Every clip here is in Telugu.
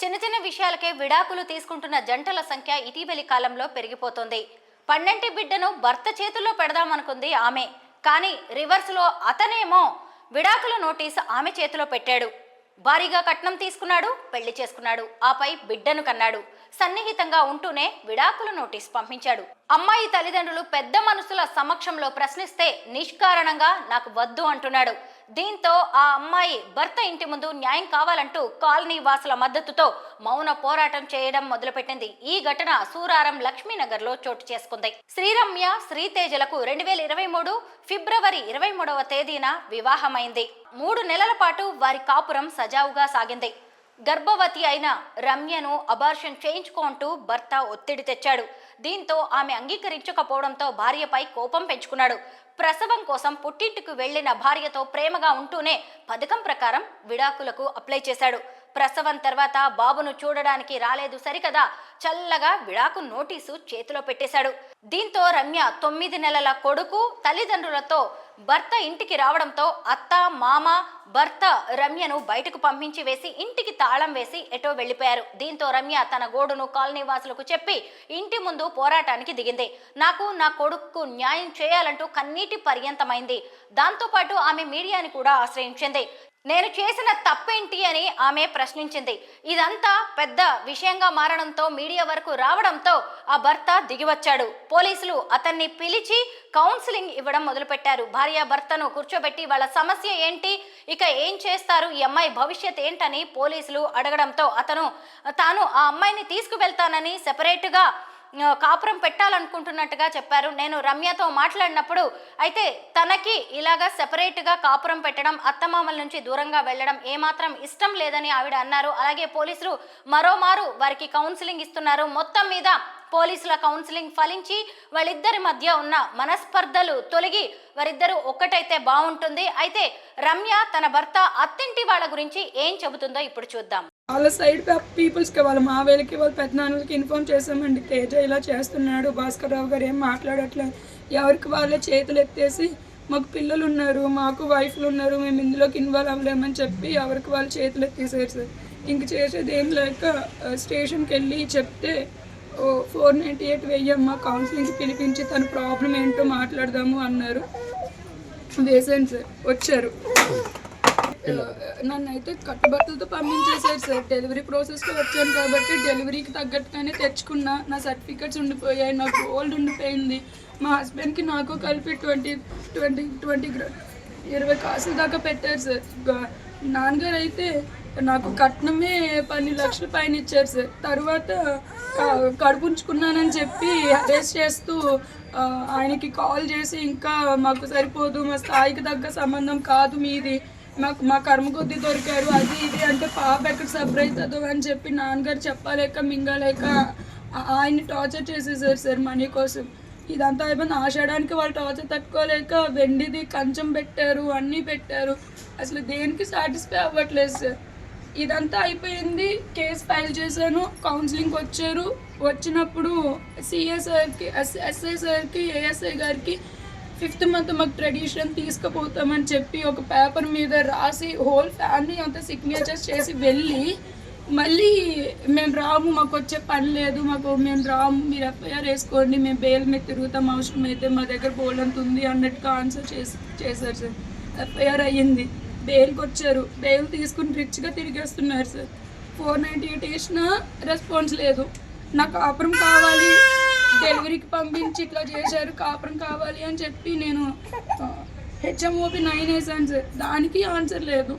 చిన్న చిన్న విషయాలకే విడాకులు తీసుకుంటున్న జంటల సంఖ్య ఇటీవలి కాలంలో పెరిగిపోతుంది. పన్నంటి బిడ్డను భర్త చేతుల్లో పెడదామనుకుంది ఆమె. కానీ రివర్స్లో అతనేమో విడాకుల నోటీసు ఆమె చేతిలో పెట్టాడు. భారీగా కట్నం తీసుకున్నాడు, పెళ్లి చేసుకున్నాడు, ఆపై బిడ్డను కన్నాడు. సన్నిహితంగా ఉంటూనే విడాకుల నోటీస్ పంపించాడు. అమ్మాయి తల్లిదండ్రులు పెద్ద మనుషుల సమక్షంలో ప్రశ్నిస్తే నిష్కారణంగా నాకు వద్దు అంటున్నాడు. దీంతో ఆ అమ్మాయి భర్త ఇంటి ముందు న్యాయం కావాలంటూ కాలనీ వాసుల మద్దతుతో మౌన పోరాటం చేయడం మొదలుపెట్టింది. ఈ ఘటన సూరారం లక్ష్మీనగర్ లో చోటు చేసుకుంది. శ్రీరమ్య శ్రీతేజలకు 2023 ఫిబ్రవరి 23వ తేదీన వివాహమైంది. 3 నెలల పాటు వారి కాపురం సజావుగా సాగింది. గర్భవతి అయిన రమ్యను అబార్షన్ చేయించుకుంటూ భర్త ఒత్తిడి తెచ్చాడు. దీంతో ఆమె అంగీకరించకపోవడంతో భార్యపై కోపం పెంచుకున్నాడు. ప్రసవం కోసం పుట్టింటికి వెళ్లిన భార్యతో ప్రేమగా ఉంటూనే పథకం ప్రకారం విడాకులకు అప్లై చేశాడు. ప్రసవం తర్వాత బాబును చూడడానికి రాలేదు సరికదా, చల్లగా విడాకు నోటీసు చేతిలో పెట్టేశాడు. దీంతో రమ్య 9 నెలల కొడుకు తల్లిదండ్రులతో భర్త ఇంటికి రావడంతో అత్త మామ భర్త రమ్యను బయటకు పంపించి వేసి ఇంటికి తాళం వేసి ఎటో వెళ్లిపోయారు. దీంతో రమ్య తన గోడును కాలనీ వాసులకు చెప్పి ఇంటి ముందు పోరాటానికి దిగింది. నాకు నా కొడుకు న్యాయం చేయాలంటూ కన్నీటి పర్యంతమైంది. దాంతో పాటు ఆమె మీడియాని కూడా ఆశ్రయించింది. నేను చేసిన తప్పేంటి అని ఆమె ప్రశ్నించింది. ఇదంతా పెద్ద విషయంగా మారడంతో మీడియా వరకు రావడంతో ఆ భర్త దిగివచ్చాడు. పోలీసులు అతన్ని పిలిచి కౌన్సిలింగ్ ఇవ్వడం మొదలుపెట్టారు. భార్య భర్తను కూర్చోబెట్టి వాళ్ళ సమస్య ఏంటి, ఇక ఏం చేస్తారు, ఈ అమ్మాయి భవిష్యత్ ఏంటని పోలీసులు అడగడంతో తాను ఆ అమ్మాయిని తీసుకువెళ్తానని సెపరేట్గా కాపురం పెట్టాలనుకుంటున్నట్టుగా చెప్పారు. నేను రమ్యతో మాట్లాడినప్పుడు అయితే తనకి ఇలాగా సెపరేట్గా కాపురం పెట్టడం, అత్తమామల నుంచి దూరంగా వెళ్ళడం ఏమాత్రం ఇష్టం లేదని ఆవిడ అన్నారు. అలాగే పోలీసులు మరోమారు వారికి కౌన్సిలింగ్ ఇస్తున్నారు. మొత్తం మీద పోలీసుల కౌన్సిలింగ్ ఫలించి వాళ్ళిద్దరి మధ్య ఉన్న మనస్పర్ధలు తొలగి వారిద్దరూ ఒక్కటైతే బాగుంటుంది. అయితే రమ్య తన భర్త అత్తింటి వాళ్ళ గురించి ఏం చెబుతుందో ఇప్పుడు చూద్దాం. వాళ్ళ సైడ్ పీపుల్స్కి, వాళ్ళ మావేలకి, వాళ్ళ పెద్దనాన్నలకి ఇన్ఫార్మ్ చేసామండి. తేజ ఇలా చేస్తున్నాడు, భాస్కర్ రావు గారు ఏం మాట్లాడట్లేదు, ఎవరికి వాళ్ళే చేతులు ఎత్తేసి మాకు పిల్లలు ఉన్నారు, మాకు వైఫ్లు ఉన్నారు, మేము ఇందులోకి ఇన్వాల్వ్ అవ్వలేమని చెప్పి ఎవరికి వాళ్ళు చేతులు ఎత్తేసారు సార్. ఇంక చేసేది ఏం లేక స్టేషన్కి వెళ్ళి చెప్తే 498 వెయ్యమ్మ, కౌన్సిలింగ్కి పిలిపించి తన ప్రాబ్లం ఏంటో మాట్లాడదాము అన్నారు. వేసాను సార్. వచ్చారు, నన్ను అయితే కట్టుబట్టలతో పంపించేశారు సార్. డెలివరీ ప్రాసెస్కి వచ్చాను కాబట్టి డెలివరీకి తగ్గట్టుగానే తెచ్చుకున్నా. నా సర్టిఫికెట్స్ ఉండిపోయాయి, నాకు గోల్డ్ ఉండిపోయింది. మా హస్బెండ్కి నాకు కలిపి 20 కాసుల దాకా పెట్టారు సార్. నాన్నగారు అయితే నాకు కట్నమే 10 లక్షల పైన ఇచ్చారు సార్. తర్వాత కడుపుంచుకున్నానని చెప్పి అరెస్ట్ చేస్తూ ఆయనకి కాల్ చేసి ఇంకా మాకు సరిపోదు, మా స్థాయికి తగ్గ సంబంధం కాదు మీది, మా కర్మ కొద్దీ దొరికారు, అది ఇది అంటే పాప ఎక్కడ సఫర్ అవుతుందో అని చెప్పి నాన్నగారు చెప్పలేక మింగలేక ఆయన్ని టార్చర్ చేసేసారు సార్ మనీ కోసం. ఇదంతా అయిపోయింది. ఆషాడానికి వాళ్ళు టార్చర్ తట్టుకోలేక వెండిది కంచం పెట్టారు, అన్నీ పెట్టారు. అసలు దేనికి సాటిస్ఫై అవ్వట్లేదు సార్. ఇదంతా అయిపోయింది. కేసు ఫైల్ చేశాను. కౌన్సిలింగ్కి వచ్చారు. వచ్చినప్పుడు సిఏ సార్కి, ఎస్ఐ సార్కి, ఏఎస్ఐ గారికి 5th మంత్ మాకు ట్రెడిషన్ తీసుకుపోతామని చెప్పి ఒక పేపర్ మీద రాసి హోల్ ఫ్యామిలీ అంతా సిగ్నేచర్స్ చేసి వెళ్ళి మళ్ళీ మేము రాము, మాకు వచ్చే పని లేదు, మేము రాము, మీరు ఎఫ్ఐఆర్ వేసుకోండి, మేము బెయిల్ మీద తిరుగుతాం, అవసరమైతే మా దగ్గర బోల్డంత ఉంది అన్నట్టుగా ఆన్సర్ చేశారు సార్. ఎఫ్ఐఆర్ అయ్యింది. బెయిల్కి వచ్చారు. బెయిల్ తీసుకుని రిచ్గా తిరిగేస్తున్నారు సార్. 498 వేసినా రెస్పాన్స్ లేదు. నాకు కాపురం కావాలి, డెలివరీకి పంపించి ఇట్లా చేశారు, కాపురం కావాలి అని చెప్పి నేను హెచ్ఎంఓపి 9 వేసాను సార్. దానికి ఆన్సర్ లేదు.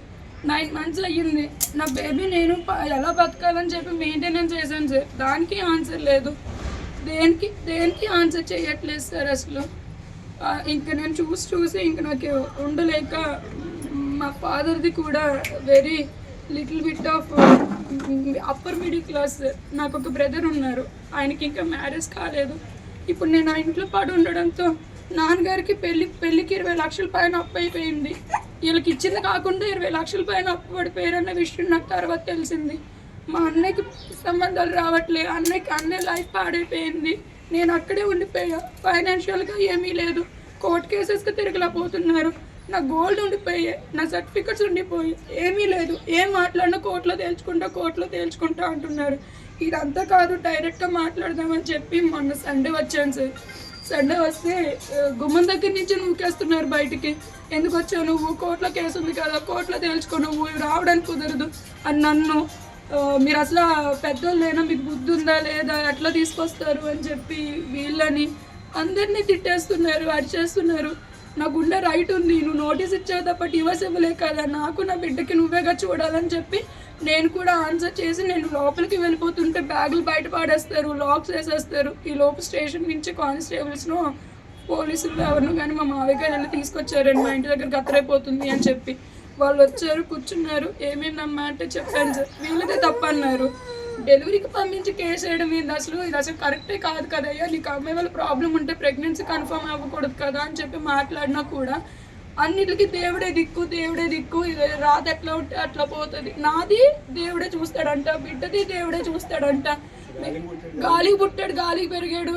9 మంత్స్ అయ్యింది. నా బేబీ నేను ఎలా బతకాలని చెప్పి మెయింటెనెన్స్ చేశాను సార్. దానికి ఆన్సర్ లేదు. దేనికి ఆన్సర్ చేయట్లేదు సార్ అసలు. ఇంకా నేను చూసి ఇంకా నాకు ఉండలేక మా ఫాదర్ది కూడా very little bit of upper middle class. నాకు ఒక బ్రదర్ ఉన్నారు, ఆయనకి ఇంకా మ్యారేజ్ కాలేదు. ఇప్పుడు నేను ఆ ఇంట్లో పడి ఉండడంతో నాన్నగారికి పెళ్ళికి 20 లక్షల పైన అప్పు అయిపోయింది. వీళ్ళకి ఇచ్చింది కాకుండా 20 లక్షల పైన అప్పు పడిపోయారన్న విషయం నాకు తర్వాత తెలిసింది. మా అన్నయ్యకి సంబంధాలు రావట్లేదు. అన్నయ్య లైఫ్ పాడైపోయింది. నేను అక్కడే ఉండిపోయా. ఫైనాన్షియల్గా ఏమీ లేదు. కోర్టు కేసెస్కి తిరగలేకపోతున్నారు. నా గోల్డ్ ఉండిపోయాయి, నా సర్టిఫికెట్స్ ఉండిపోయి, ఏమీ లేదు. ఏం మాట్లాడినా కోర్టులో తేల్చుకుంటా అంటున్నారు. ఇదంతా కాదు, డైరెక్ట్గా మాట్లాడదామని చెప్పి మొన్న సండే వచ్చాను సార్. సండే వస్తే గుమ్మం దగ్గర నుంచి నూకేస్తున్నారు బయటికి. ఎందుకు వచ్చావు నువ్వు, కోర్టులో కేసు ఉంది కదా, కోర్టులో తేల్చుకో, నువ్వు రావడానికి కుదరదు అని నన్ను. మీరు అసలు పెద్దోళ్ళైనా మీకు బుద్ధి ఉందా లేదా, ఎట్లా తీసుకొస్తారు అని చెప్పి వీళ్ళని అందరినీ తిట్టేస్తున్నారు, అరిచేస్తున్నారు. నాకు ఉండే రైట్ ఉంది, నువ్వు నోటీస్ ఇచ్చావు తప్ప డివోర్స్ ఇవ్వలే కదా, నాకు నా బిడ్డకి నువ్వేగా చూడాలని చెప్పి నేను కూడా ఆన్సర్ చేసి నేను లోపలికి వెళ్ళిపోతుంటే బ్యాగులు బయట పాడేస్తారు, లాక్స్ వేసేస్తారు. ఈ లోపు స్టేషన్ నుంచి కానిస్టేబుల్స్ను పోలీసులు ఎవరిను కానీ మా మావయ్య గారు వెళ్ళి తీసుకొచ్చారండి. మా ఇంటి దగ్గర గత్తరైపోతుంది అని చెప్పి వాళ్ళు వచ్చారు, కూర్చున్నారు. ఏమేందమ్మా అంటే చెప్పాను సార్. వీళ్ళదే తప్పన్నారు. డెలివరీకి పంపించి కేసు వేయడం ఏంది, ఇది అసలు కరెక్టే కాదు కదయ్యా, నీకు అమ్మాయి వాళ్ళ ప్రాబ్లం ఉంటే ప్రెగ్నెన్సీ కన్ఫర్మ్ అవ్వకూడదు కదా అని చెప్పి మాట్లాడినా కూడా అన్నిటికీ దేవుడే దిక్కు, ఇది రాత ఎట్లా ఉంటే అట్లా పోతుంది. నాది దేవుడే చూస్తాడంట, బిడ్డది దేవుడే చూస్తాడంట. గాలికి పుట్టాడు, గాలికి పెరిగాడు,